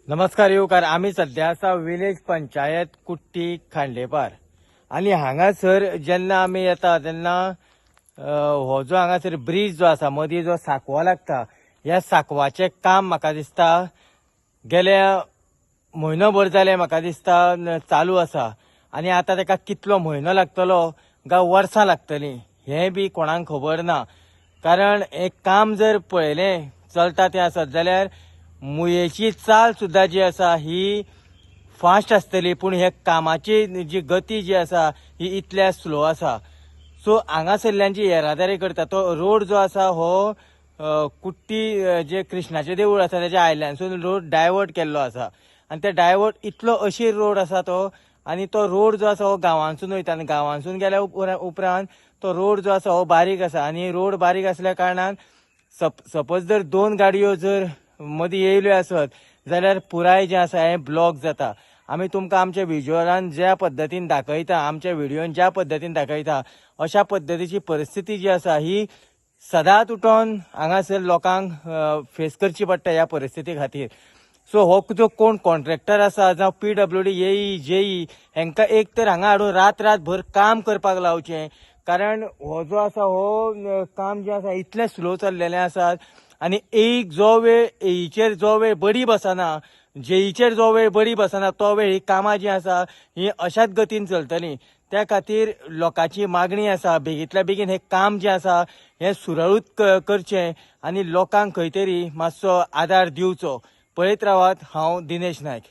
नमस्कार येवकार. आम्ही सध्या आसा विलेज पंचायत कुट्टी खांडेपार आणि हांगासर जेन्ना आमी येता तेन्ना हो जो हांगासर ब्रिज जो आसा मदीं जो साकवो लागता ह्या साकवाचें काम म्हाका दिसता गेल्या म्हयनोभर जाले म्हाका दिसता चालू आसा आणि आता ताका कितलो म्हयनो लागतलो काय वर्सां लागतलीं हें बी कोणाक खबर ना. कारण हें काम जर पळयलें चलता तें आसत जाल्यार मुयेची चाल सुद्धा जी आसा ही फास्ट आसतली पूण हे कामाची जी गती जी आसा ही इतल्या स्लो आसा. सो हांगासरल्यान जी येरादारी करता तो रोड जो आसा हो कुट्टी जे कृष्णाचें देवूळ आसा त्याच्या आयल्यानसून रोड डायवर्ट केल्लो आसा आणि ते डायवर्ट इतलो अशीर रोड आसा तो आणि तो रोड जो आसा हो गांवांतसून वयता आणि गांवांतसून गेल्या उपरांत तो रोड जो आसा हो बारीक आसा आणि रोड बारीक असल्या कारणान सपोज जर दोन गाडयो जर मदीं येयल्यो आसत जाल्यार पुराय जें आसा हें ब्लॉक जाता. आमी तुमकां आमच्या विज्युअलान ज्या पद्दतीन दाखयता आमच्या व्हिडिओन ज्या पद्दतीन दाखयता अशा पद्दतीची परिस्थिती जी आसा ही सदांच उठोन हांगासर लोकांक फेस करची पडटा ह्या परिस्थिती खातीर. सो हो जो कोण कॉन्ट्रॅक्टर आसा जावं PWD येई जेई हांकां एक तर हांगा हाडून रातभर काम करपाक लावचें. कारण हो जो आसा हो काम जे आसा इतलें स्लो चल्लेलें आसा आणि एक जो वेळ एईचेर जो वेळ बरी बसना जेईचेर जो वेळ बरी बसना तो वेळ ही कामां जी आसा ही अशाच गतीन चलतली. त्या खातीर लोकांची मागणी आसा बेगींतल्या बेगीन हे काम जे आसा हे सुरळीत करचें आणि लोकांक खंय तरी मातसो आदार दिवचो. पळयत रावात. हांव दिनेश नायक.